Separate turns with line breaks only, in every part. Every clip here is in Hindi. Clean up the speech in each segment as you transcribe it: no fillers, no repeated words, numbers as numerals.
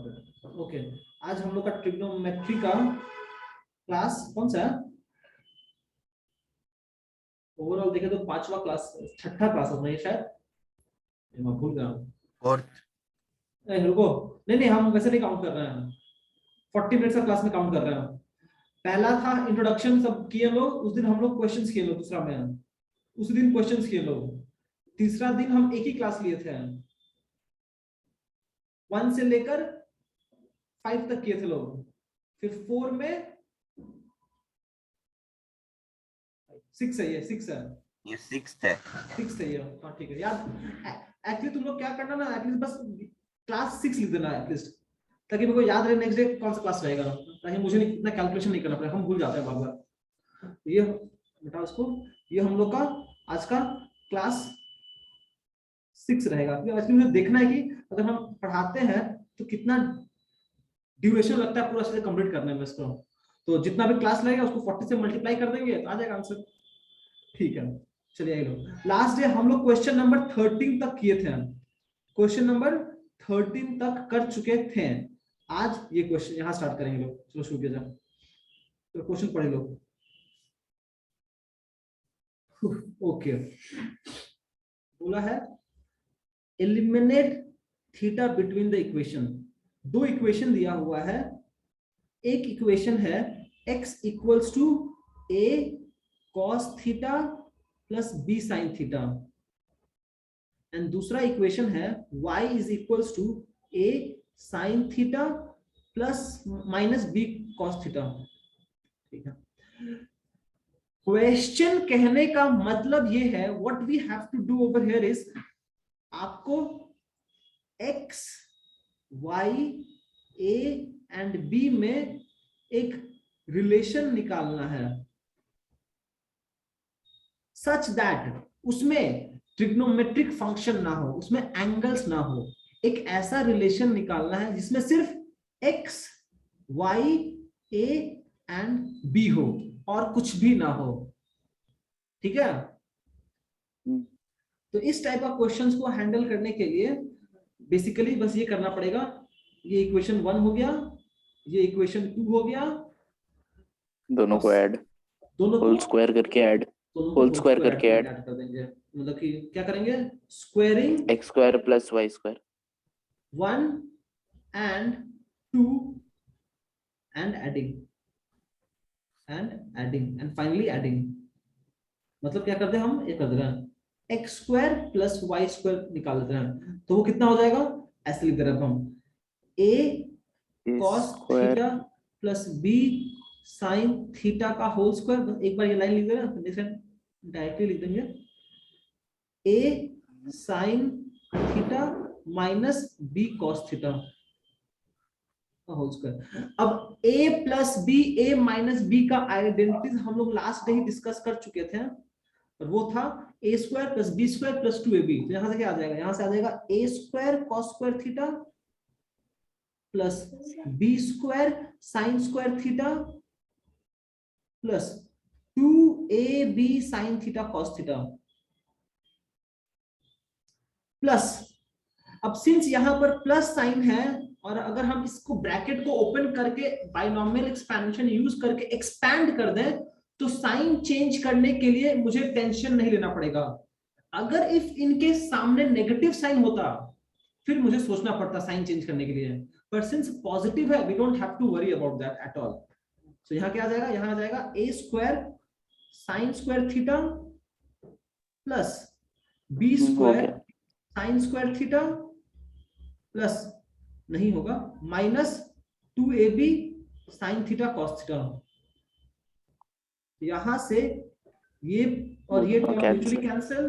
ओके, आज हम लोग का ट्रिग्नोमेट्री का क्लास कौन सा है? ओवरऑल देखे तो पांचवा क्लास, छठा क्लास है ये शायद, मैं भूल गया।
फोर्थ।
रुको, नहीं हम वैसे नहीं काउंट कर रहे हैं, 40 मिनट्स का क्लास में काउंट कर रहे हैं। पहला था इंट्रोडक्शन, सब किए लोग, उस दिन हम लोग क्वेश्चंस किए लोग, दूसरा में उस दिन क्वेश्चंस किए लोग, तीसरा दिन हम एक ही क्लास लिए थे, 1 से लेकर 5 तक किए थे लोग, फिर 4 में 6 है, ये 6 है,
ये 6th है।
6 है ये, हाँ ठीक है याद। एक्चुअली तुम लोग क्या करना ना, एटलीस्ट बस क्लास 6 लिख देना एटलीस्ट, ताकि मेरे को याद रहे नेक्स्ट डे कौन सा क्लास रहेगा, ताकि मुझे इतना कैलकुलेशन नहीं करना पड़ेगा, हम भूल जाते हैं बार बार। ये बेटा उसको, ये हम लोग का आज का क्लास 6 रहेगा। क्योंकि मुझे देखना है कि अगर हम पढ़ाते हैं तो कितना ड्यूरेशन लगता है पूरा चीजें कंप्लीट करने में इसको, तो जितना भी क्लास लगेगा उसको 40 से मल्टीप्लाई कर देंगे तो आ जाएगा आंसर। ठीक है, चलिए ये लोग लास्ट डे हम लोग क्वेश्चन नंबर 13 तक किए थे, क्वेश्चन नंबर 13 तक कर चुके थे। आज ये क्वेश्चन यहाँ स्टार्ट करेंगे लोग, चलो शुरू किया जाए, तो क्वेश्चन पढ़े लो। ओके, बोला है eliminate theta between the equation. दो इक्वेशन दिया हुआ है, एक इक्वेशन है x equals to a cos theta plus b sin theta, and दूसरा इक्वेशन है y is equals to a sin theta plus minus b cos theta. ठीक है, क्वेश्चन कहने का मतलब ये है, what we have to do over here is, आपको x y a and b में एक रिलेशन निकालना है, सच दैट उसमें ट्रिग्नोमेट्रिक फंक्शन ना हो, उसमें एंगल्स ना हो, एक ऐसा रिलेशन निकालना है जिसमें सिर्फ x y a and b हो और कुछ भी ना हो। ठीक है, तो इस टाइप ऑफ क्वेश्चंस को हैंडल करने के लिए बेसिकली बस ये करना पड़ेगा, ये इक्वेशन 1 हो गया, ये इक्वेशन 2 हो गया,
दोनों को ऐड,
दोनों
होल स्क्वायर करके ऐड, होल स्क्वायर करके ऐड
कर देंगे। मतलब कि क्या करेंगे, squaring
x square plus y square
1 and 2 and adding and finally adding। मतलब क्या करते हैं हम, ये कर दे रहे हैं x square plus y square निकाल देते हैं, तो वो कितना हो जाएगा, ऐसे लिख दे रहे हैं हम a cos theta plus b sin theta का होल स्क्वायर। एक बार ये लाइन लिख दे रहे हैं, डायरेक्टली लिख देंगे a sin theta minus b cos theta का होल स्क्वायर। अब a plus b, a minus b का आइडेंटिटीज हम लोग लास्ट डे ही डिस्कस कर चुके थे, और वो था a square plus b square plus 2ab। तो यहां से क्या आ जाएगा, यहां से आ जाएगा a square cos square theta plus b square sin square theta plus 2ab sin theta cos theta plus, अब सिंस यहां पर प्लस साइन है और अगर हम इसको ब्रैकेट को ओपन करके बाइनोमियल एक्सपेंशन यूज करके एक्सपैंड कर दें तो साइन चेंज करने के लिए मुझे टेंशन नहीं लेना पड़ेगा। अगर इफ इनके सामने नेगेटिव साइन होता फिर मुझे सोचना पड़ता साइन चेंज करने के लिए, बट सिंस पॉजिटिव है we don't have to worry about that at all. So यहां क्या आ जाएगा, यहां आ जाएगा a square sine square theta plus b square sine square theta plus, नहीं होगा, minus 2ab sine theta cos theta. यहां से ये और ये टर्म म्यूचुअली कैंसिल,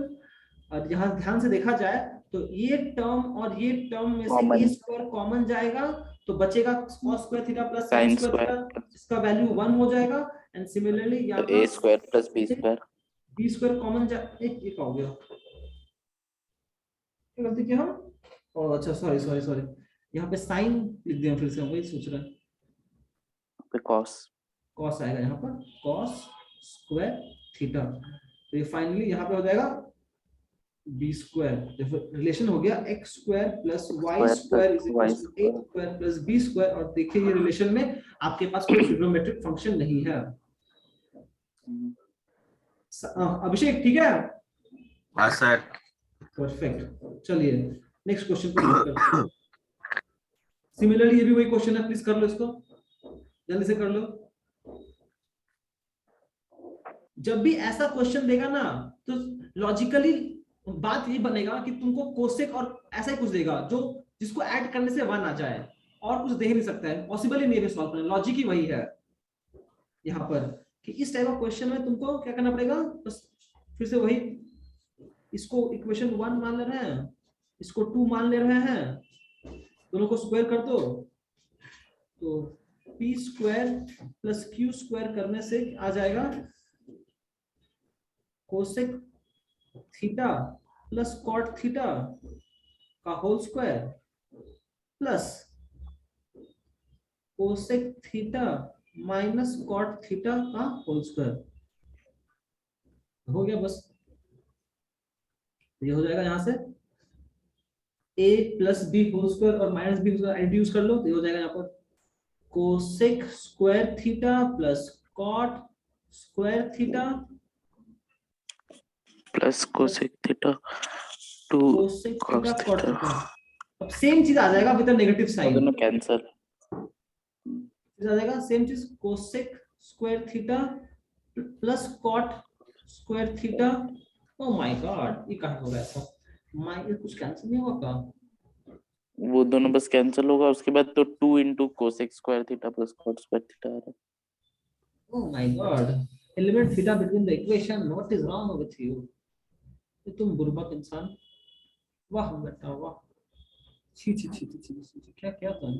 और यहां ध्यान से देखा जाए तो ये टर्म और ये टर्म में से a स्क्वायर कॉमन जाएगा तो बचेगा cos square theta plus sin square theta, इसका वैल्यू 1 हो जाएगा। एंड सिमिलरली यहां
a square plus b square
common एक हो गया, क्या गलती किया हम, और अच्छा सॉरी यहाँ पे साइन लिख दिया, फिर से वही सोच रहा है, कॉस आएगा यहाँ पर cos स्क्वायर थीटा, तो ये फाइनली यहाँ पे हो जाएगा बी स्क्वायर, रिलेशन हो गया x square plus y
Square
square
plus
is equal
y
to a
square.
Square plus b square. और देखिए ये रिलेशन में आपके पास कोई ट्रिग्नोमेट्रिक फंक्शन नहीं है। अभिषेक ठीक है?
हाँ सर।
परफेक्ट। चलिए नेक्स्ट क्वेश्चन को करते हैं। सिमिलरली ये भी वही क्वेश्चन है, प्लीज कर लो इसको, जल्दी से कर लो। जब भी ऐसा क्वेश्चन देगा ना तो लॉजिकली बात ये बनेगा कि तुमको कोसेक और ऐसा ही कुछ देगा जो जिसको ऐड करने से 1 आ जाए, और कुछ दे ही नहीं सकता है, पॉसिबल ही नहीं है सॉल्व करना। लॉजिक ही वही है यहाँ पर कि इस टाइप ऑफ क्वेश्चन में तुमको क्या करना पड़ेगा, बस फिर से वही, इसको इक्वेशन 1 मान ले रहे हैं, इसको 2 मान ले रहे हैं, दोनों को स्क्वायर कर दो तो p square plus q square करने से आ जाएगा cosec theta plus cot theta का whole square plus cosec theta minus cot theta का होल स्क्वायर। हो गया बस, ये हो जाएगा यहां से a plus B whole square और माइनस बी रिड्यूस कर लो तो ये हो जाएगा यहाँ पर cosec square theta plus cot square theta
Plus cosec theta to
cosec
cos
theta cot
theta.
Theta. अब सेम चीज आ जाएगा विद नेगेटिव
वो
साइन,
दोनों कैंसल.
आ जाएगा सेम चीज cosec square theta plus cot square theta. Oh my god ये कहां हो गया ऐसा, माय कुछ कैंसिल नहीं हुआ का?
वो दोनों बस कैंसिल होगा, उसके बाद तो 2 into cosec square theta plus cot square theta आ रहा है.
Oh my God! Element theta between the equation. What is wrong with you? ये तुम बुर्बक इंसान। वाह बेटा वाह, छी छी छी छी छी छी, क्या क्या तुम,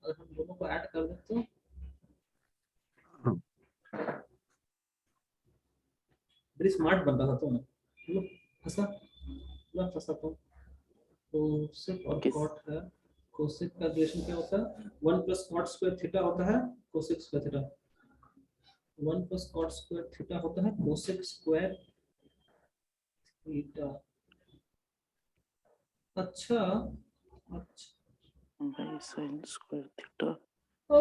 अगर हम दोनों को ऐड कर दें तो बड़ी स्मार्ट बन रहा था तुम। लो फंसा, लो फंसा तुम। कोसेक और
किस?
कॉट है, कोसेक का रिलेशन क्या होता है, 1 प्लस कॉट स्क्वायर थीटा होता है cosec square theta, 1 plus cot square theta होता है कोसेक स्क्वायर थीटा। अच्छा अच्छा,
by sin square theta
ओ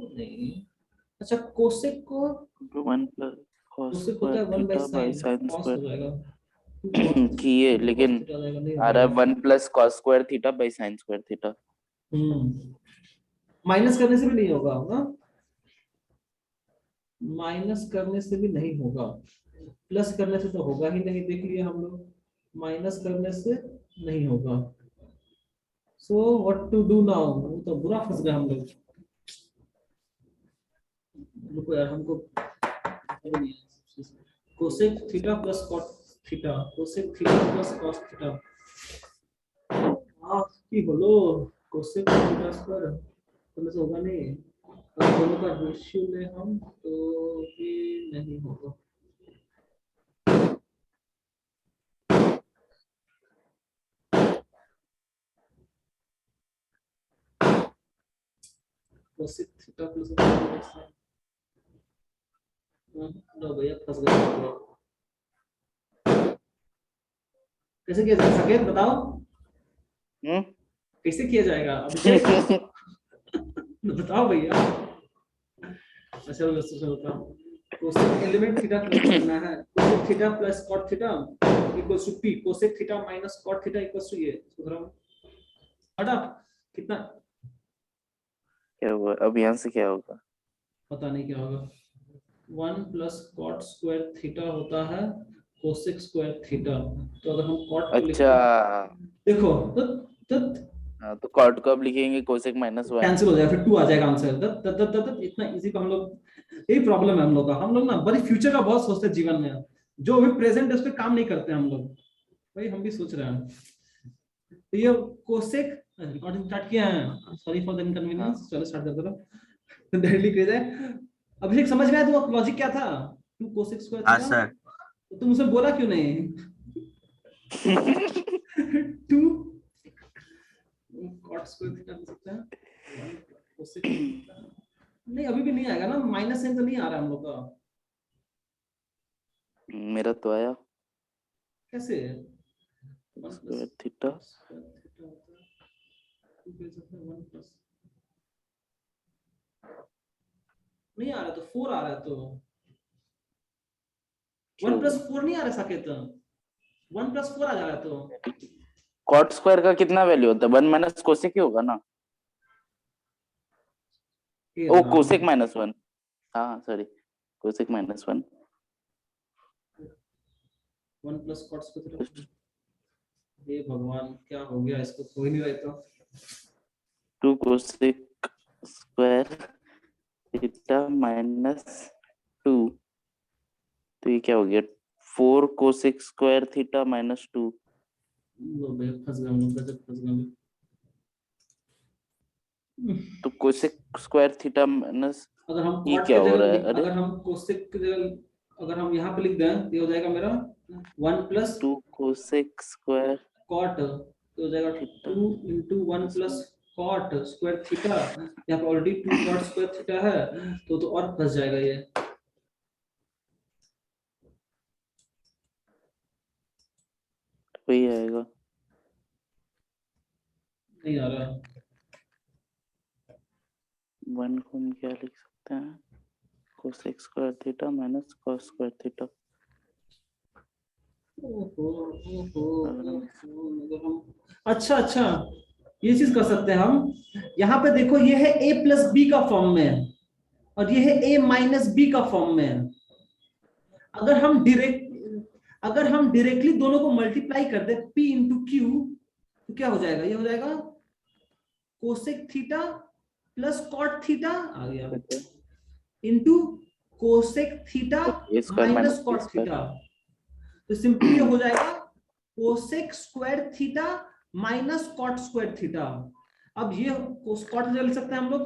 नहीं, अच्छा कोसेक को,
1 plus cos
कोसेक होता
square
है 1
theta by
by
sin
cos हो
square.
जाएगा, 2 cos
कि ये
2 cos
लेकिन
थीटा आ जाएगा, नहीं हो
आ रहा है
जाएगा।
1 plus cos square theta by sin square theta.
Minus करने से भी नहीं होगा ना, माइनस करने से भी नहीं होगा, प्लस करने से तो होगा ही नहीं, देख लिए हम लोग, माइनस करने से नहीं होगा। So what to do now, वो तो बुरा फंस गए हम लोग। रुको यार हमको cosec theta plus cot theta, cosec theta plus cos theta, কি হলো, कोसेक थीटा स्क्वायर करने से होगा नहीं, अगर दोनों का रेशियो ले हम तो भी नहीं होगा। कोसेक थीटा प्लस लो भैया फंस गए। कैसे किया जा सके बताओ, कैसे किया जाएगा अभिषेक? बताओ भैया। अच्छा चलो बताओ, कोसेक एलिमेंट थीटा प्लस करना है, cosec theta plus cot theta equals to p, cosec theta minus cot theta equals to ये, सुधराओ हटा कितना,
क्या हुआ अब यहाँ से, क्या होगा
पता नहीं क्या होगा। 1 प्लस कॉट स्क्वायर थीटा होता है कोसेक स्क्वायर थीटा, तो अगर हम कॉट को लिखते
अच्छा
देखो तो
हाँ, तो कॉट को अब लिखेंगे कोसेक माइनस 1.
कैंसिल हो जाएगा, फिर 2 आ जाएगा आंसर। इतना इजी का हम लोग, यही प्रॉब्लम है हम लोग का, हम लोग ना बड़ी फ्यूचर का बहुत सोचते हैं जीवन में, जो अभी प्रेजेंट है उस पर काम नहीं करते हम लोग, वही हम भी सोच रहे हैं। तो ये कोसेक रिकॉर्डिंग स्टार्ट किया है, सॉरी फॉर द इनकन्वीनियंस, चलो स्टार्ट कर दो। डायरेक्टली क्विज है। अभिषेक समझ में आया तुम्हारा लॉजिक क्या था, 2 कोसेक स्क्वायर
हाँ
थीटा,
सर।
तो तुम उसे बोला क्यों नहीं? 2 कॉट स्क्वायर थीटा हो सकता है, 1 कोसेक थीटा, नहीं अभी भी नहीं आएगा ना, माइनस साइन तो नहीं आ रहा हम लोग का,
मेरा तो आया.
कैसे
स्क्वायर थीटा
नहीं आ रहा तो 4 आ रहा है तो
क्या
1
होगा?
+ 4 नहीं आ रहा साकेत, 1 + 4 आ जा रहा है तो
कॉट स्क्वायर का कितना वैल्यू होता है? 1 माइनस कोसेक ही होगा ना?
ए
ओ
राम,
कोसेक -1, हाँ सॉरी, कोसेक -1
1 + cot स्क्वायर। हे भगवान क्या हो गया इसको, कोई नहीं रहता।
2 कोसेक स्क्वायर थीटा -2, तो ये क्या हो गया? 4 कोसेक स्क्वायर थीटा -2।
लो बे फंस गए हम लोग, गजब फंस गए।
तो कोसेक स्क्वायर थीटा माइनस,
अगर हम
ये
cot
क्या
के
हो
जगह
रहा है? अरे
अगर हम cosec के जगह अगर हम यहाँ पे लिख दें तो ये हो जाएगा मेरा 1 +
2 कोसेक स्क्वायर
cot, तो हो जाएगा
थीटा
2 × 1 + cot स्क्वायर थीटा। यहाँ पे ऑलरेडी 2 cot स्क्वायर थीटा है तो और फंस जाएगा ये।
वही आएगा।
नहीं आ रहा।
1 को हम क्या लिख सकते हैं? Cosec square theta minus cos square theta.
अच्छा अच्छा, ये चीज कर सकते हैं हम। यहाँ पे देखो ये है a + b का फॉर्म में और ये है a - b का फॉर्म में। अगर हम डायरेक्टली दोनों को मल्टीप्लाई कर दे p × q तो क्या हो जाएगा? ये हो जाएगा cosec theta plus cot theta आ गया into cosec theta
A square
minus
minus B
cot
square.
Theta. तो सिंपली हो जाएगा cosec square theta minus cot square theta. अब ये कॉट ले सकते हैं हम लोग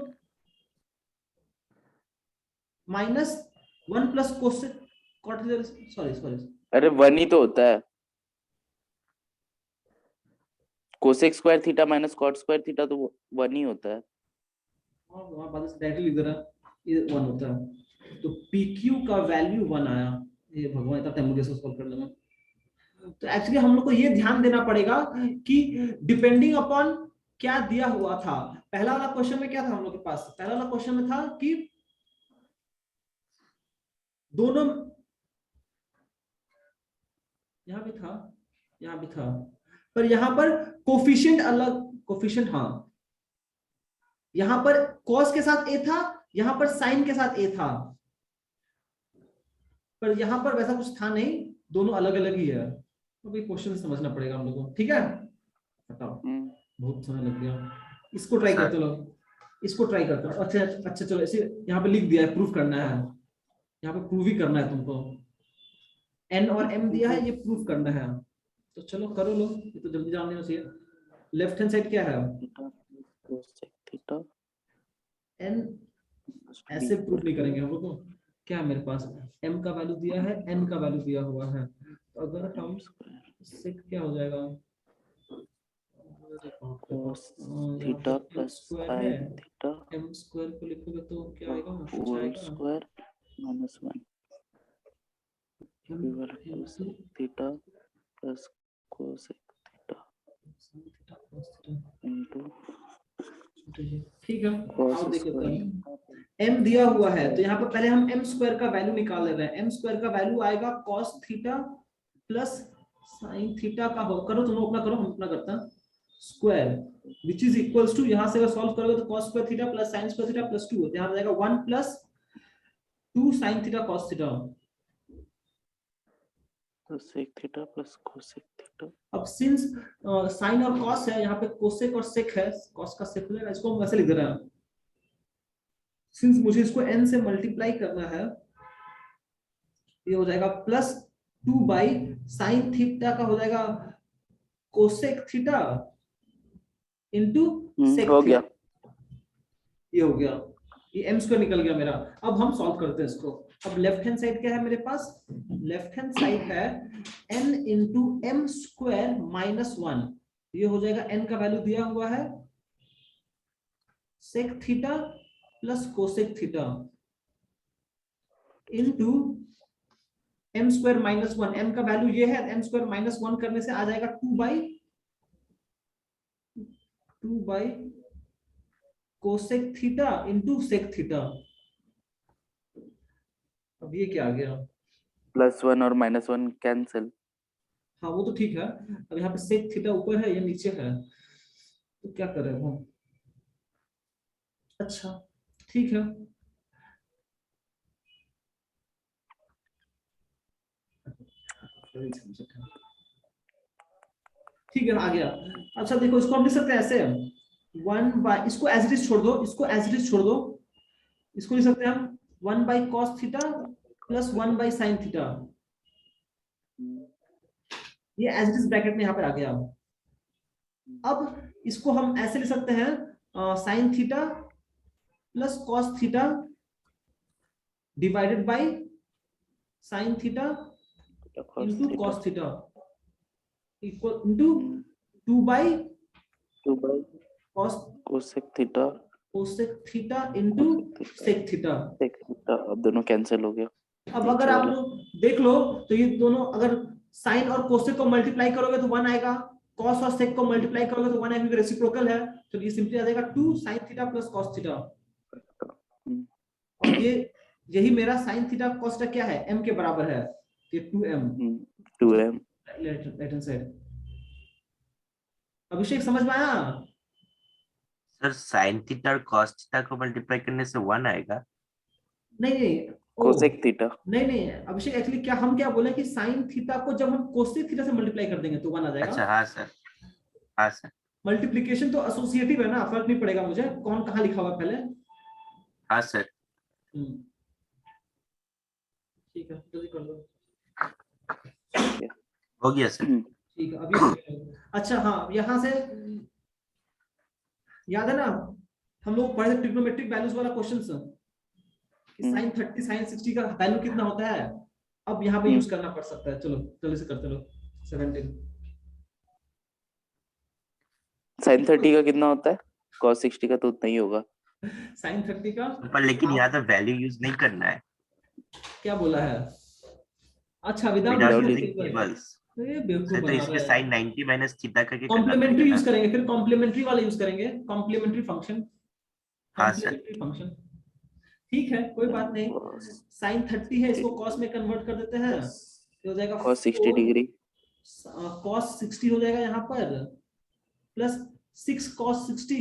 -1 + कोसेक कॉट, सॉरी सॉरी,
अरे 1 ही तो होता है। Cosec square theta minus cot square theta तो 1 ही होता है।
वहां बाद से डायरेक्टली लिख दे रहा, ये 1 होता है। तो PQ का वैल्यू 1 आया। ये भगवान इतना टाइम मुझे सॉल्व करने में। तो एक्चुअली हम लोग को ये ध्यान देना पड़ेगा कि डिपेंडिंग अपॉन क्या दिया हुआ था। पहला वाला क्वेश्चन में क्या था हम लोग के पास? पहला वाला क्वेश्चन में था कि दोनों, यहां भी था, यहां भी था, पर यहां पर कोफिशिएंट अलग, कोफिशिएंट हाँ, यहां पर कॉस के साथ a था, यहां पर साइन के साथ a था, पर यहां पर वैसा कुछ था नहीं, दोनों अलग अलग ही है। तो अभी क्वेश्चन समझना पड़ेगा हम लोग को, ठीक है? बताओ, बहुत समय लग गया। इसको ट्राई करते लो, इसको ट्राई करते हो। अच्छा अच्छा चलो, इसे यहाँ पे लिख दिया है, प्रूफ करना है। यहाँ पे प्रूव ही करना है तुमको। n और m दिया है, ये प्रूफ करना है। तो चलो करो लो, ये तो जल्दी जान लेना चाहिए। लेफ्ट हैंड साइड क्या है?
कोसेक थीटा
n ऐसे प्रूफ नहीं करेंगे हम लोग को। क्या है मेरे पास? m का वैल्यू दिया है, n का वैल्यू दिया हुआ है, तो अगर हम सेक क्या हो जाएगा?
cos theta plus sin theta
m square को लिखोगे तो क्या आएगा?
Whole square -1 cosec theta plus cosec theta into
ठीक है,
cos
आओ देखो
स्क्वायर।
m दिया हुआ है तो यहाँ पर पहले हम m स्क्वायर का वैल्यू निकाल ले रहे हैं। m स्क्वायर का वैल्यू आएगा cos theta plus sin theta का हो, करो तुम लोग अपना करो, हम अपना करते हैं, square which is equals to, यहाँ से अगर सॉल्व करोगे तो cos square theta plus sin square theta plus 2 होता है, यहाँ आ जाएगा 1 + 2 sin theta cos theta.
Cosec theta plus cosec theta.
अब सिंस साइन और cos है, यहाँ पे कोसेक और सेक है, cos का सेक हो जाएगा, इसको हम वैसे लिख दे रहे हैं। सिंस मुझे इसको n से मल्टीप्लाई करना है, ये हो जाएगा +2 sin थीटा का हो जाएगा कोसेक थीटा इंटू सेक
हो
थीटा।
गया।
ये हो गया, ये m स्क्वायर निकल गया मेरा। अब हम सॉल्व करते हैं इसको। अब लेफ्ट हैंड साइड क्या है मेरे पास? लेफ्ट हैंड साइड है n × m स्क्वायर -1, ये हो जाएगा n का वैल्यू दिया हुआ है sec theta plus cosec theta into m square minus 1, m का वैल्यू ये है, m स्क्वायर माइनस 1 करने से आ जाएगा 2 by cosec theta into sec theta. अब ये क्या आ गया?
+1 और -1 कैंसिल।
हाँ वो तो ठीक है। अब यहाँ पे सेक थीटा ऊपर है, ये नीचे है, तो क्या करें वो? अच्छा ठीक है, ठीक है आ गया। अच्छा देखो इसको हम लिख सकते हैं ऐसे, 1 बाई, इसको एज इट इज छोड़ दो, इसको एज इट इज छोड़ दो, इसको लिख सकते हैं हम 1 by cos theta plus 1 by sine theta. ये एज इट इज ब्रैकेट में यहाँ पे आ गया। अब इसको हम ऐसे लिख सकते हैं sine theta plus cos theta divided by sine theta into cos theta equal into 2 by cos
cosec theta
cosec theta into sec theta.
अब दोनों कैंसिल हो गया।
अब अगर आप लोग देख लो तो ये दोनों अगर साइन और कोसेक को मल्टीप्लाई करोगे तो 1 आएगा, कॉस और सेक को मल्टीप्लाई करोगे तो 1 आएगा, क्योंकि रेसिप्रोकल है, तो ये सिंपली आ जाएगा 2 sin theta plus cos theta. और ये यही मेरा sin थीटा cos थीटा क्या है, m के बराबर है, ये 2m राइट हैंड साइड। अभिषेक समझ में आया?
सर साइन थीटा और कॉस थीटा को मल्टीप्लाई करने से 1 आएगा।
नहीं
कोसेक थीटा
नहीं अभिषेक, एक्चुअली क्या हम क्या बोले कि साइन थीटा को जब हम कोसेक थीटा से मल्टीप्लाई कर देंगे तो 1 आ जाएगा।
अच्छा हाँ सर, हाँ सर।
मल्टीप्लिकेशन तो एसोसिएटिव है ना, फर्क नहीं पड़ेगा मुझे कौन कहाँ लिखा हुआ पहले।
हाँ सर।
ठीक है जल्दी कर दो।
हो गया सर।
ठीक है अभी अच्छा हाँ यहाँ से याद है ना हम लोग पढ़े थे ट्रिग्नोमेट्रिक वैल्यूज वाला क्वेश्चन sin 30 sin 60 का वैल्यू कितना होता है, अब यहाँ पे यूज करना पड़ सकता है। चलो जल्दी से करते लो। 17
sin 30 का कितना होता है? cos 60 का तो उतना ही होगा।
sin 30 का
पर लेकिन यहाँ तो वैल्यू यूज नहीं करना है।
क्या बोला है? अच्छा
विदाउट
विदाउट
यूजिंग टेबल्स।
ये बेवकूफ
तो
बना
इसमें
रहा है।
sin 90 माइनस थीटा करके करना
कॉम्प्लीमेंट्री
पड़ेगा
यूज
ना।
करेंगे, फिर कॉम्प्लीमेंट्री वाला यूज करेंगे, कॉम्प्लीमेंट्री फंक्शन,
हाँ सर।
Complementary function. ठीक है कोई बात नहीं। sin 30 है, इसको cos में कन्वर्ट कर देते हैं, तो हो जाएगा
cos 60 डिग्री,
cos 60 हो जाएगा यहाँ पर, प्लस 6 cos 60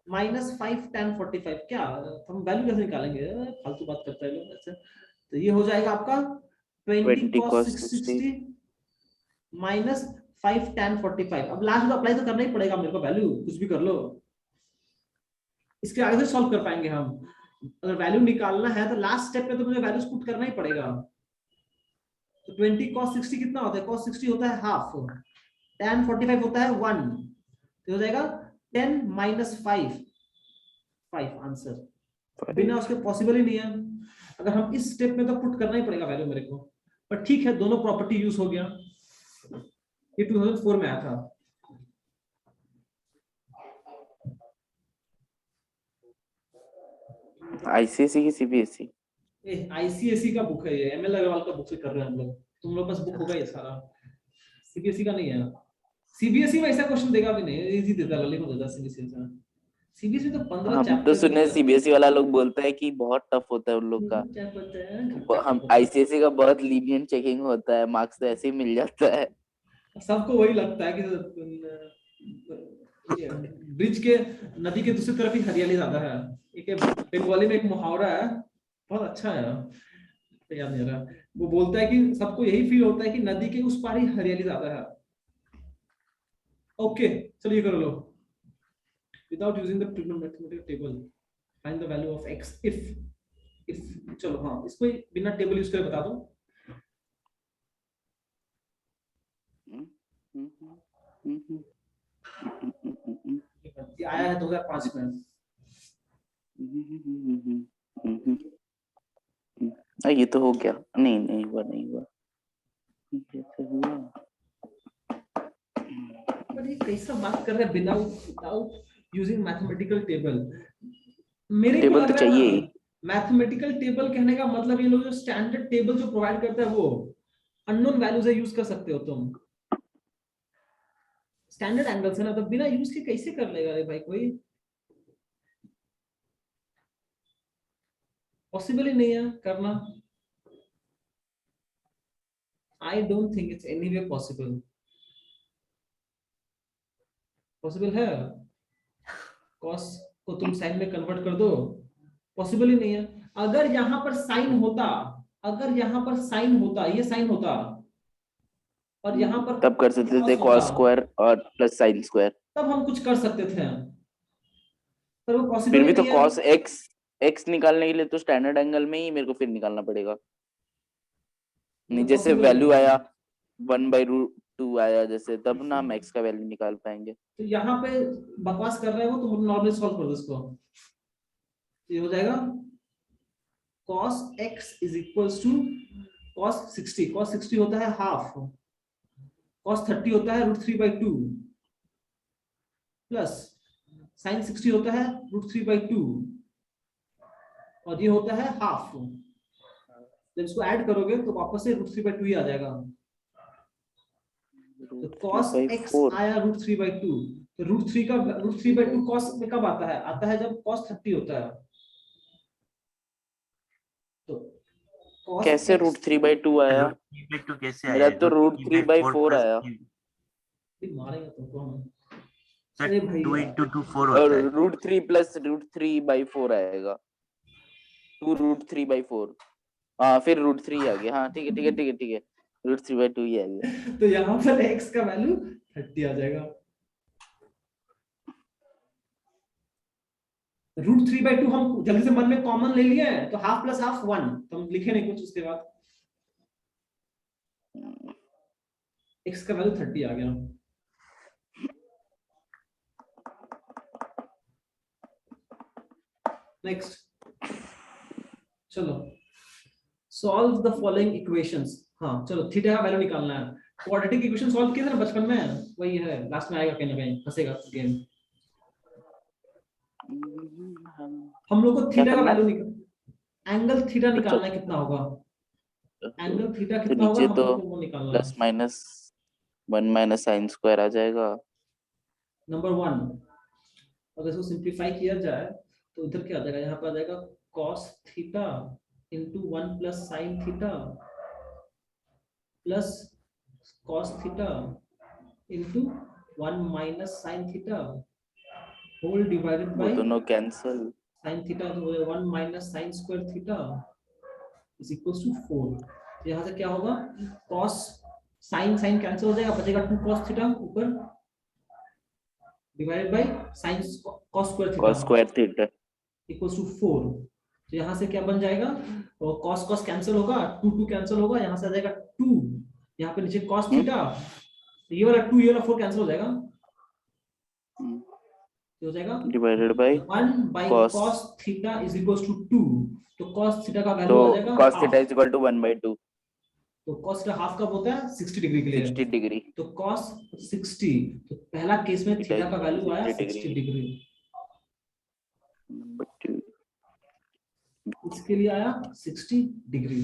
माइनस 5 tan 45। क्या हम वैल्यू कैसे निकालेंगे, फालतू बात करता है लोग ऐसे। तो ये हो जाएगा आपका 20 cos 60 माइनस 5 tan 45। अब लास्ट में अप्लाई तो करना ही पड़ेगा मेरे को, वैल्यू कुछ भी कर लो। इसके आगे से सॉल्व कर पाएंगे हम, अगर वैल्यू निकालना है तो लास्ट स्टेप में तो मुझे वैल्यूज पुट करना ही पड़ेगा। तो 20 cos 60 कितना होता है, cos 60 होता है हाफ, tan 45 होता है 1, तो हो जाएगा 10 माइनस 5 आंसर। बिना उसके पॉसिबल ही नहीं है। अगर हम इस स्टेप में तो पुट करना ही पड़ेगा वैल्यू मेरे को, पर ठीक है दोनों प्रॉपर्टी यूज हो गया। ये 2004 में आया था।
आईसीएसई की सीबीएसई?
आईसीएसई का बुक है ये, एमएल अग्रवाल का बुक से कर रहे हैं हम लोग। तुम लोग पास बुक होगा ये सारा, सीबीएसई का नहीं है। सीबीएसई में ऐसा क्वेश्चन देगा भी नहीं, इजी देता है, लॉलीपॉप देता है सीबीएसई में। सीबीएसई तो 15
हम
चैप्टर
तो सुने सीबीएसई वाला लोग बोलता है कि बहुत टफ होता है उन लोग का। हम आईसीएसई का बहुत लीनियंट चेकिंग होता है, मार्क्स तो ऐसे ही मिल जाता है।
सबको वही लगता है कि ब्रिज के नदी के दूसरी तरफ ही हरियाली ज्यादा है। एक बंगाली में एक मुहावरा है, बहुत अच्छा है, याद नहीं आ रहा। वो बोलता है कि सबको यही फील होता है कि नदी के उस पार ही हरियाली ज्यादा है। ओके चलिए कर लो। Without using the trigonometric table, find the value of x if चलो हाँ इसको बिना टेबल यूज करे बता दो। ये आया है 2005 में।
ये तो हो गया। नहीं हुआ कैसे हुआ?
पर ये कैसा बात कर रहे हैं विदाउट यूजिंग मैथमेटिकल टेबल। मेरे को
टेबल
लग
तो
रहा है
चाहिए
ना,
ही।
मैथमेटिकल टेबल कहने का मतलब ये लोग जो स्टैंडर्ड टेबल जो प्रोवाइड करता है वो अननोन वैल्यूज यूज कर सकते हो तुम। स्टैंडर्ड एंगल्स है ना, तो बिना यूज के कैसे कर लेगा रे भाई कोई, पॉसिबल ही नहीं है करना। I don't think it's any way possible. Possible है कॉस को तुम साइन में कन्वर्ट कर दो, पॉसिबल ही नहीं है। अगर यहाँ पर साइन होता, अगर यहाँ पर साइन होता, ये साइन होता और यहाँ पर
तब कर सकते थे
cos
कॉस
होता,
स्क्वायर और प्लस साइन स्क्वायर।
तब हम कुछ कर सकते थे, पर वो पॉसिबल
फिर
ही
भी तो
नहीं है।
कॉस एक्स निकालने के लिए तो स्टैंडर्ड एंगल में ही मेरे को फिर निकालना पड़ेगा। नहीं
तो
जैसे
possible
वैल्यू
नहीं है।
आया 1/√2 आया जैसे, तब ना हम एक्स का वैल्यू निकाल पाएंगे।
तो यहाँ पे बकवास कर रहे हो तो नॉर्मली सॉल्व कर दो इसको, ये हो जाएगा cos x is equals to cos 60, cos 60 होता है हाफ, cos 30 होता है √3/2 प्लस sin 60 होता है √3/2 और ये होता है हाफ। जब इसको ऐड करोगे तो वापस से √3/2 ही आ जाएगा। तो cos x
3/4
आया √3/2, तो √3/2 cos में कब आता है? आता है जब cos 30 होता है। तो cos
कैसे
x
√3/2 आया?
√3/2 कैसे
मेरा
आया?
तो
√3/4
√3/4
प्लस
आया।
मारेगा तुमको हम।
सर
अरे
2
भैया
into 2 4
और
होता है।
√3 प्लस √3/4 आएगा, 2√3/4। हाँ फिर √3 आ गया। हाँ ठीक है ठीक है ठीक है ठीक है, √3/2 ही आ गया।
तो यहाँ पर x का वैल्यू 30 आ जाएगा। √3/2 हम जल्दी से मन में कॉमन ले लिए हैं, तो हाफ प्लस हाफ 1, तो हम लिखे नहीं कुछ उसके बाद, x का वैल्यू 30 आ गया। नेक्स्ट चलो, सॉल्व द फॉलोइंग इक्वेशंस। हाँ चलो, थीटा का वैल्यू निकालना है। क्वाड्रेटिक इक्वेशन सॉल्व किए थे ना बचपन में, वही है, लास्ट में आएगा कहीं ना कहीं, फंसेगा गेम। हम लोग को
क्या
थीटा का
करना है?
वैल्यू एंगल थीटा
तो
निकालना है, कितना होगा एंगल थीटा,
तो
कितना होगा
नीचे
हम
तो
लोग को वो निकालना है।
प्लस माइनस 1 - sin स्क्वायर आ जाएगा।
नंबर 1, अगर इसको सिंप्लीफाई किया जाए तो इधर क्या आ जाएगा, यहाँ पर आ जाएगा cos theta into 1 plus sine theta plus cos theta into 1 minus sine theta whole divided
वो
बाई
दोनों कैंसिल।
साइन थीटा, तो 1 minus sine square theta is equals to 4। यहाँ से क्या होगा, cos साइन साइन कैंसिल हो जाएगा, बचेगा 2 cos थीटा ऊपर divided by sine cos square theta
cos square theta
equals to 4। तो यहाँ से क्या बन जाएगा, और cos cos कैंसिल होगा, 2 2 कैंसिल होगा, यहाँ से आ जाएगा 2, यहाँ पे नीचे cos थीटा, ये वाला 2 ये वाला 4 कैंसिल हो जाएगा, हो जाएगा
divided by
1 by
cos।
cos theta is equals to 2। तो cos थीटा का
तो
वैल्यू आ जाएगा
cos
half.
Theta is equal to 1/2,
तो cos थीटा हाफ कब होता है, 60 डिग्री के लिए।
60 डिग्री।
तो cos 60, तो पहला केस में
थीटा
थीटा का वैल्यू आया
60
60
डिग्री।
डिग्री, इसके लिए आया 60 डिग्री।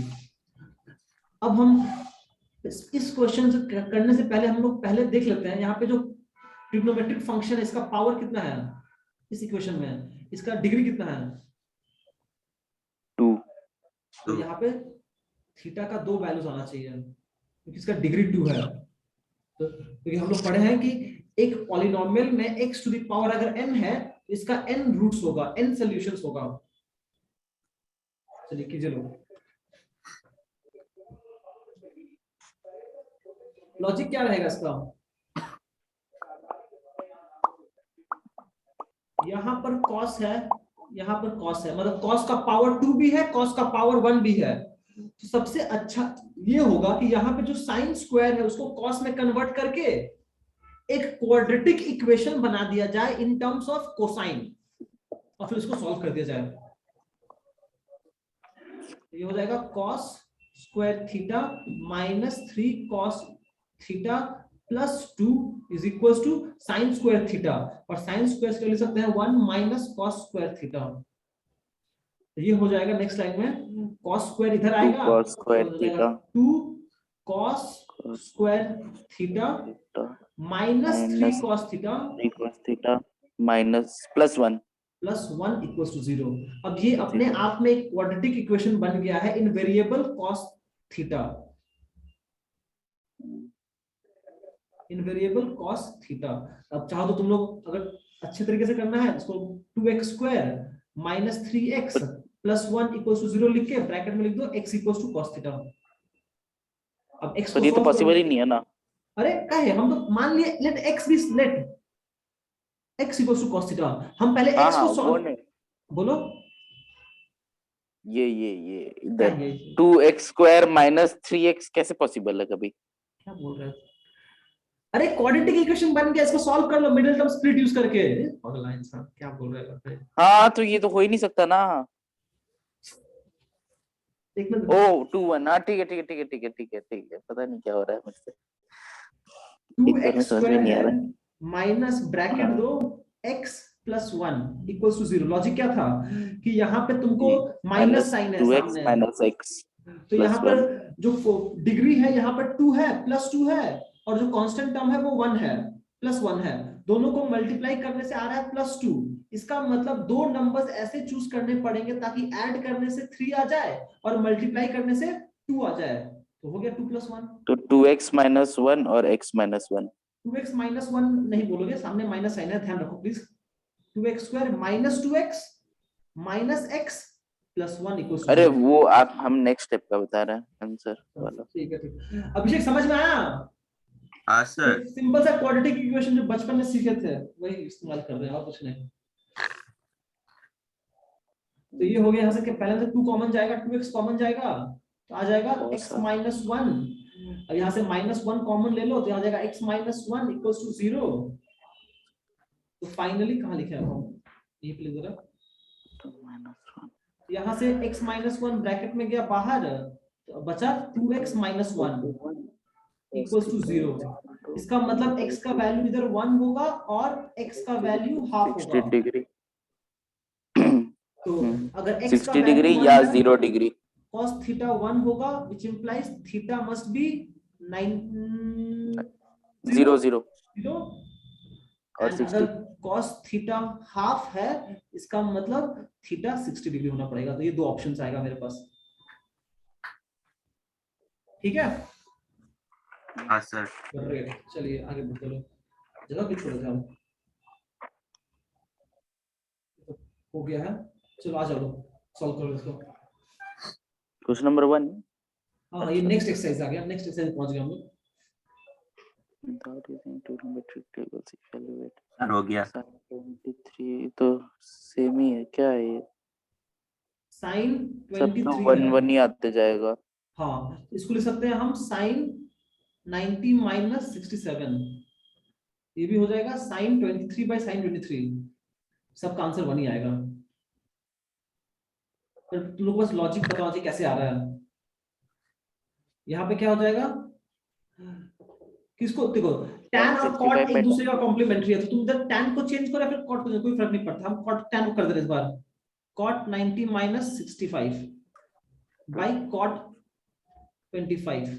अब हम इस क्वेश्चन करने से पहले हम लोग पहले देख लेते हैं यहाँ पे जो ट्रिग्नोमेट्रिक फंक्शन है, इसका पावर कितना है इस इक्वेशन में, इसका डिग्री कितना है
2।
तो यहाँ पे थीटा का 2 वैल्यूज आना चाहिए क्योंकि इसका डिग्री 2 है। तो क्योंकि हम लोग पढ़े हैं कि एक पॉलिनोमियल में x टू द पावर अगर n है तो इसका n रूट्स होगा, n सॉल्यूशंस होगा। चलिए कीजिए लोग, लॉजिक क्या रहेगा इसका, यहाँ पर cos है, यहाँ पर cos है, मतलब cos का पावर 2 भी है, cos का पावर 1 भी है। तो सबसे अच्छा ये होगा कि यहाँ पे जो साइन स्क्वायर है उसको cos में कन्वर्ट करके एक क्वाड्रेटिक इक्वेशन बना दिया जाए इन टर्म्स ऑफ कोसाइन और फिर उसको सॉल्व कर दिया जाए। ये हो जाएगा cos square theta minus 3 cos theta plus 2 is equal to sine square theta, और साइन स्क्वायर से ले सकते हैं 1 माइनस cos स्क्वायर थीटा। ये हो जाएगा नेक्स्ट लाइन में cos स्क्वायर इधर आएगा,
cos square
तो हो जाएगा
theta
2 cos square theta
theta
minus 3
minus
cos theta
3 cos theta minus plus 1
plus 1 equals to 0। अब ये अपने
Zero.
आप में एक क्वाड्रेटिक इक्वेशन बन गया है इन वेरिएबल cos थीटा, इन वेरिएबल cos थीटा। अब चाहो तो तुम लोग अगर अच्छे तरीके से करना है इसको 2x square minus 3x plus 1 equals to 0 लिख के ब्रैकेट में लिख दो x equals to cos theta. अब x
पर ये तो पॉसिबल ही नहीं है ना।
अरे क्या है, हम तो मान लिए let x be let x equals to cos theta. हम पहले x को सॉल्व, बोलो
ये
क्या
इधर
है
2x स्क्वायर माइनस 3x कैसे पॉसिबल है कभी?
क्या बोल रहे हो? अरे क्वाड्रेटिक इक्वेशन बन गया, इसको सॉल्व कर low middle term split use करके। पागल इंसान क्या बोल रहे हो?
हाँ तो ये तो हो ही नहीं सकता ना।
एक मिनट,
ओ 2 1 हाँ ठीक है, पता नहीं क्या हो रहा है मुझसे, एकदम
2x
समझ में
स्क्वायर
नहीं आ
है
रहा।
माइनस ब्रैकेट
हाँ।
दो x plus 1 equals to 0। Logic क्या था कि यहाँ पे तुमको माइनस साइन है
2x
सामने,
माइनस x
तो यहाँ पर जो डिग्री है यहाँ पर 2 है प्लस 2 है, और जो कांस्टेंट टर्म है वो 1 है प्लस 1 है, दोनों को मल्टीप्लाई करने से आ रहा है प्लस 2। इसका मतलब दो नंबर्स ऐसे चूज करने पड़ेंगे ताकि ऐड करने से 3 आ जाए और मल्टीप्लाई करने से 2 आ जाए, तो हो गया 2 प्लस 1।
तो 2x माइनस 1 और x माइनस 1।
2x माइनस 1 नहीं बोलोगे, सामने माइनस साइन है, ध्यान रखो please. 2x square minus 2x minus x plus 1 equals to
अरे
0।
वो आप हम नेक्स्ट स्टेप का बता रहे हैं आंसर वाला।
ठीक है ठीक। अभिषेक समझ में आया?
हाँ सर।
सिंपल सा क्वाड्रेटिक इक्वेशन जो बचपन में सीखे थे वही इस्तेमाल कर रहे हैं और कुछ नहीं। तो ये हो गया यहाँ से कि पहले से 2 कॉमन जाएगा, 2x कॉमन जाएगा तो आ जाएगा x माइनस 1। अब यहाँ से माइनस 1 कॉमन ले लो तो यहाँ जाएगा x माइनस 1 इक्वल्स टू 0। तो फाइनली कहाँ लिखे हैं हम, ये प्लीज जरा, यहाँ से x माइनस 1 ब्रैकेट में गया बाहर तो बचा 2x माइनस 1 इक्वल्स टू 0। इसका मतलब x का वैल्यू इधर 1 होगा और x का वैल्यू हाफ
60
होगा।
डिग्री
तो अगर x का
60 डिग्री
वैल्यू
या
1 है,
0 डिग्री
cos थीटा 1 होगा which implies theta must be
0 0 और
and
60।
अगर cos थीटा हाफ है इसका मतलब थीटा 60 डिग्री होना पड़ेगा। तो ये दो ऑप्शंस आएगा मेरे पास, ठीक है?
हाँ सर।
चलिए आगे बढ़ते लो, जगह क्यों छोड़ दिया? हो गया है, चलो आ जाओ सॉल्व करो इसको।
Question number 1।
हाँ ये नेक्स्ट एक्सरसाइज आ गया, नेक्स्ट एक्सरसाइज पहुंच गए हम लोग।
Without using trigonometric tables, evaluate
sir हो गया।
sin 23 तो सेम ही है क्या है ये?
साइन
सब तो
23
1
है।
1 ही आते जाएगा।
हाँ इसको लिख सकते हैं हम साइन 90 माइनस 67, ये भी हो जाएगा साइन 23 बाई साइन 23। सबका आंसर 1 ही आएगा। पर तुम लोग बस लॉजिक पता होना चाहिए कैसे आ रहा है। यहाँ पे क्या हो जाएगा, किसको देखो tan और cot एक दूसरे का कॉम्प्लीमेंट्री है, तो तुम इधर tan को चेंज करो या फिर cot को, कोई फर्क नहीं पड़ता। हम cot tan को कर दे रहे इस बार, cot 90 माइनस 65 बाई cot 25।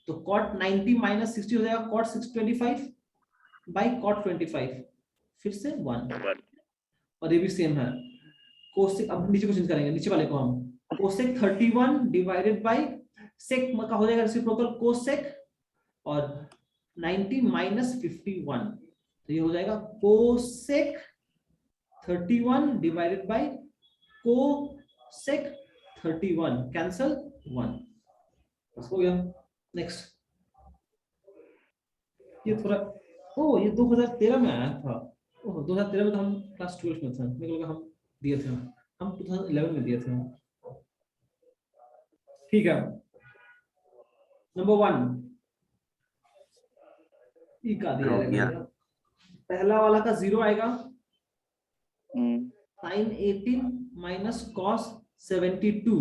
तो cot 90 माइनस 60 हो जाएगा cot 625 बाई cot 25, फिर से 1। और ये भी सेम है कोसेक। अब नीचे को चेंज करेंगे, नीचे वाले को हम कोसेक 31 डिवाइडेड बाई सेक का हो जाएगा रेसिप्रोकल कोसेक और 90 माइनस 51, तो ये हो जाएगा cosec 31 divided by cosec 31, cancel 1, बस हो गया। नेक्स्ट, ये थोड़ा ये 2013 में आया था। 2013 में तो हम क्लास 12 में थे, मेरे को लगा हम दिए थे, हम 2011 में दिए थे। ठीक है, नंबर 1 का दिया है, पहला वाला का 0 आएगा, साइन 18 माइनस कॉस 72,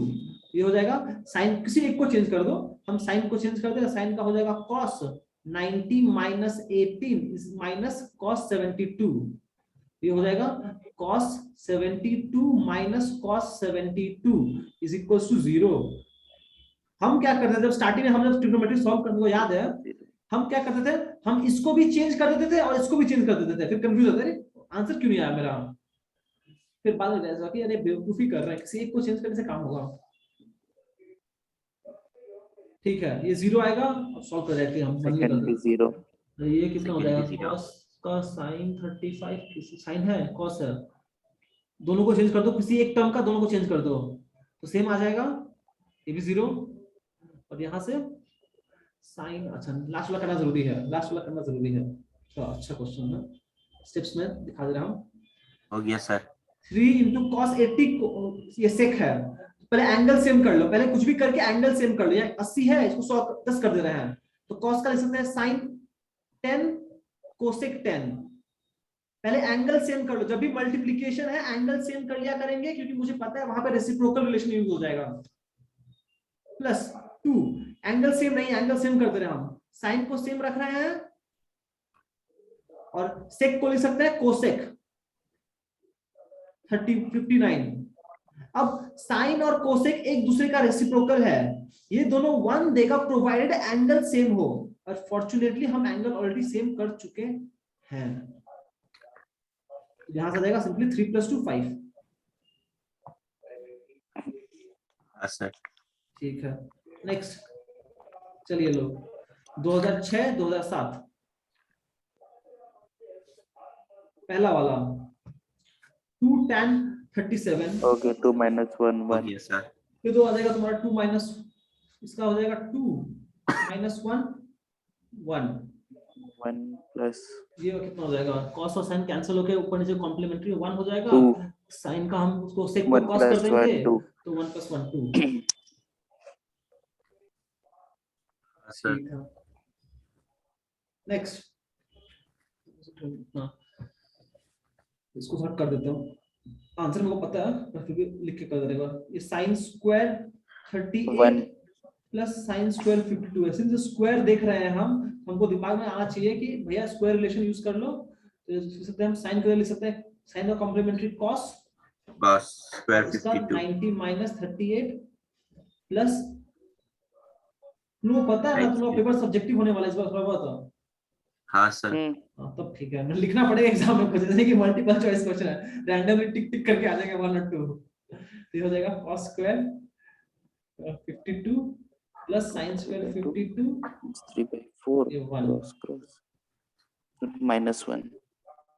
ये हो जाएगा साइन, किसी एक को चेंज कर दो, हम साइन को चेंज कर दें, साइन का हो जाएगा कॉस 90 माइनस 18 माइनस कॉस 72, ये हो जाएगा cos 72 minus cos 72 is equal to 0। हम क्या करते थे जब स्टार्टिंग में हम जब ट्रिग्नोमेट्री सॉल्व करने को याद है, हम क्या करते थे, हम इसको भी चेंज कर देते थे और इसको भी चेंज कर देते थे, फिर कंफ्यूज होते थे आंसर क्यों नहीं आया मेरा, फिर बाद में रियलाइज कि अरे बेवकूफी कर रहे हैं, किसी एक को चेंज करने से काम होगा। ठीक है, ये 0 आएगा, अब सॉल्व कर देते हैं हम।
सेकंड भी 0,
तो ये कितना हो
Second
जाएगा,
भी 0।
cos का sin 35 किसी साइन है cos है, दोनों को चेंज कर दो, किसी एक टर्म का दोनों को चेंज कर दो तो सेम आ जाएगा, ये भी 0। और यहाँ से साइन, अच्छा लास्ट वाला करना जरूरी है, लास्ट वाला करना जरूरी है। तो अच्छा क्वेश्चन है, स्टेप्स में दिखा दे रहा हूँ।
हो गया सर।
3 into cos 80 ये सेक है, पहले एंगल सेम कर लो, पहले कुछ भी करके एंगल सेम कर लो। ये 80 है, इसको 110 कर दे रहे हैं, तो cos का लिख सकते हैं sin 10 cosec 10। पहले एंगल सेम कर लो, जब भी मल्टीप्लिकेशन है एंगल सेम कर लिया करेंगे, क्योंकि मुझे पता है वहां पे रेसिप्रोकल रिलेशन यूज हो जाएगा। प्लस 2 एंगल सेम नहीं, एंगल सेम कर दे रहे हैं हम, साइन को सेम रख रहे हैं और सेक को लिख सकते हैं कोसेक 59। अब साइन और कोसेक एक दूसरे का रेसिप्रोकल है, ये दोनों 1 देगा प्रोवाइडेड एंगल सेम हो, और फॉर्चुनेटली हम एंगल ऑलरेडी सेम कर चुके हैं। यहां से जाएगा सिंपली 3 + 2 5।
हाँ सर।
ठीक है, नेक्स्ट चलिए लोग 2006 2007 पहला वाला 2 tan 37।
ओके 2 - 1
हो
1
गया सर।
फिर तो आ जाएगा तुम्हारा 2 माइनस, इसका हो जाएगा 2 - 1 1।
1 प्लस
ये कितना हो जाएगा, cos और sin कैंसिल होके ऊपर नीचे कॉम्प्लीमेंट्री 1 हो जाएगा।
2
sin का हम उसको sec को
1
cos कर
+
देंगे
1 2।
तो 1 + 1 2।
हाँ सर।
ठीक है, नेक्स्ट इसको शॉर्ट कर देता हूँ, आंसर मेरे को पता है पर फिर भी लिख के कर देगा। ये sin square 38 plus sin square 52 है। सिंस स्क्वायर देख रहे हैं हम, हमको दिमाग में आना चाहिए कि भैया स्क्वायर रिलेशन यूज कर लो, तो लिख सकते हैं हम sin को लिख सकते हैं sin का कॉम्प्लीमेंट्री cos
बस स्क्वायर
इसका
52
90 - 38 प्लस, तुमको पता है ना, तुम्हारा पेपर सब्जेक्टिव होने वाला है इस बार, थोड़ा बहुत।
हाँ सर।
तब ठीक है, मैं लिखना पड़ेगा एग्जाम में, कुछ जैसे कि मल्टीपल चॉइस क्वेश्चन है, रैंडमली टिक टिक करके आ जाएगा 1 और 2। तो ये हो जाएगा cos square 52 plus sin square 52
3/4
ये 1।
क्रॉस -1।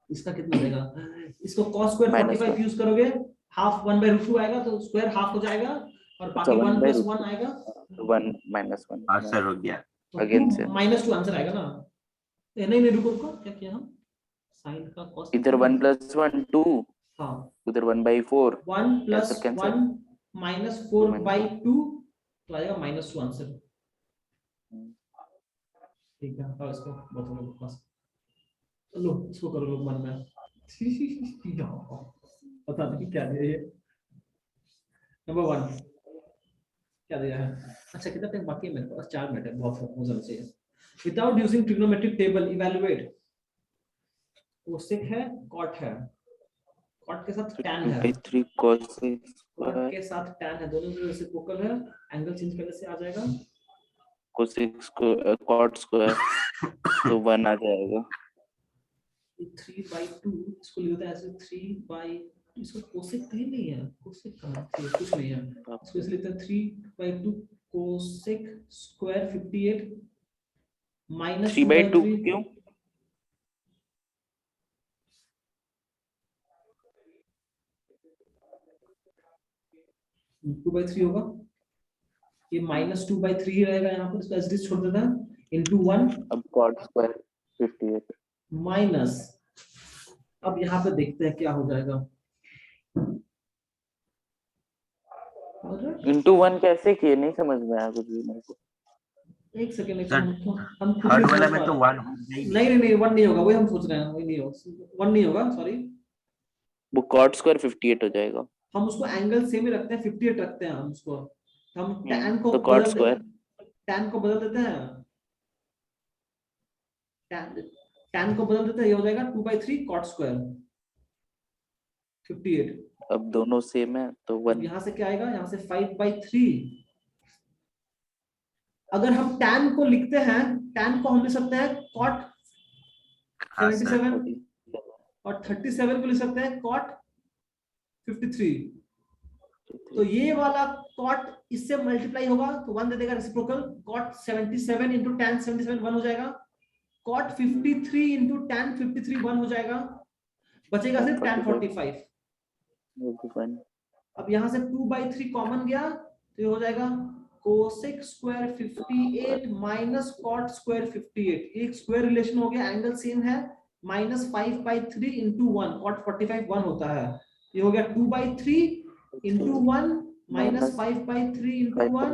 इसका कितना देगा, इसको cos स्क्वायर
-1
45 यूज करोगे, हाफ 1/√2 आएगा, तो स्क्वायर हाफ हो जाएगा और बाकी 1 + 1 आएगा
1 -1।
हाँ सर हो गया।
तो
अगेन से
-2 आंसर आएगा ना। नहीं रुको रुको, क्या किया हम, sin का cos
इधर 1 + 1 2,
हाँ
उधर 1/4
1 +
कैंसिल
1 - 4/2 तो आएगा -2 आंसर। ठीक है, और इसको बताओ लोग पास, लो इसको करो लोग मन में बता दो कि क्या दिया ये। नंबर 1 क्या दिया है, अच्छा कितना टाइम बाकी है मेरे पास, 4 मिनट है, बहुत हो जाना चाहिए। Without using trigonometric table evaluate, cosec है कॉट है, कॉट के साथ tan है,
2/3 cosec
कॉट के साथ tan है, दोनों में रेसिप्रोकल है, एंगल चेंज करने से आ जाएगा
cosec cot स्क्वायर तो 1 आ जाएगा।
3/2 इसको लिखते हैं ऐसे 3/, इसको कोसेक कहीं नहीं है, कोसेक कहां है, कुछ नहीं है, इसको इसलिए लिखते हैं 3/2 कोसेक स्क्वायर 58 माइनस
3/2
2/3
क्यों?
टू बाई थ्री होगा, ये -2/3 ही रहेगा, यहाँ पर इसको एज इट इज छोड़ देना इनटू 1
अब cot स्क्वायर 58
माइनस, अब यहाँ पे देखते हैं क्या हो जाएगा,
इनटू 1 कैसे किए, नहीं समझ में आया कुछ भी मेरे को।
एक सेकंड
सर,
हम खुद
थर्ड
नहीं
वाला
समझ
में
पा
तो
रहे।
1 होगा ही
नहीं 1 नहीं होगा, वही हम सोच रहे हैं, वही नहीं होगा, 1 नहीं होगा, सॉरी,
वो cot स्क्वायर 58 हो जाएगा।
हम उसको एंगल सेम ही रखते हैं, 58 रखते हैं हम उसको, हम tan को
तो cot
बदल
स्क्वायर
tan को बदल देते हैं, tan को बदल देते हैं, ये हो जाएगा 2/3 cot स्क्वायर 58।
अब दोनों सेम है तो 1
यहाँ से क्या आएगा, यहाँ से 5/3। अगर हम tan को लिखते हैं, tan को हम लिख सकते हैं cot
हाँ सर
77 और 37 को लिख सकते हैं cot 53। तो ये वाला cot इससे मल्टीप्लाई होगा तो 1 दे देगा रेसिप्रोकल, cot 77 into tan 77 1 हो जाएगा, cot 53 into tan 53 1 हो जाएगा, बचेगा सिर्फ tan 45। अब यहाँ से 2/3 कॉमन गया तो ये हो जाएगा cosec square 58 minus cot square 58। एक स्क्वायर रिलेशन हो गया, एंगल सेम है, -5/3 into 1, cot 45 1 होता है, ये हो गया 2/3 into 1 minus 5/3 into 1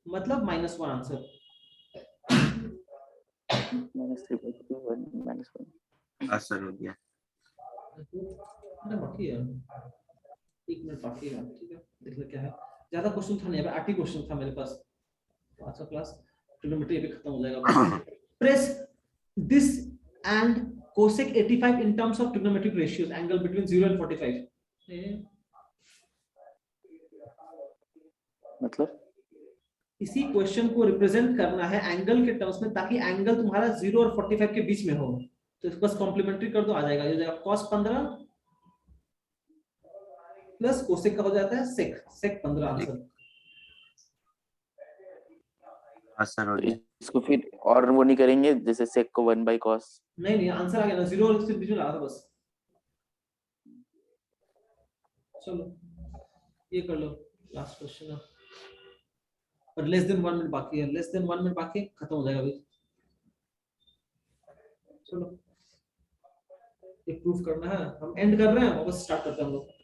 मतलब -1 आंसर।
हाँ सर हो गया।
बाकी है 1 मिनट बाकी है, ठीक है देख ले क्या है। ज्यादा क्वेश्चन था नहीं, 8 ही क्वेश्चन था मेरे पास। आज का क्लास ट्रिग्नोमेट्री अभी खत्म हो जाएगा। Press this and cosec 85 in terms of trigonometric ratios, angle between 0 and 45।
मतलब
इसी क्वेश्चन को रिप्रेजेंट करना है एंगल के टर्म्स में, ताकि एंगल तुम्हारा 0 और 45 के बीच में हो। तो इसको बस कॉम्प्लीमेंट्री कर दो, आ जाएगा। ये हो जाएगा cos 15 प्लस कोसेक का हो जाता है sec 15 आंसर।
हाँ सर हो गया।
इसको फिर और वो नहीं करेंगे जैसे sec को 1/cos?
नहीं आंसर आ गया ना, 0 और 1 बीच में लगा था बस। चलो ये कर लो, लास्ट क्वेश्चन है और लेस देन 1 मिनट बाकी है, लेस देन 1 मिनट बाकी है, खत्म हो जाएगा अभी। चलो एक प्रूफ करना है, हम एंड कर रहे हैं वापस स्टार्ट करते हैं हम लोग।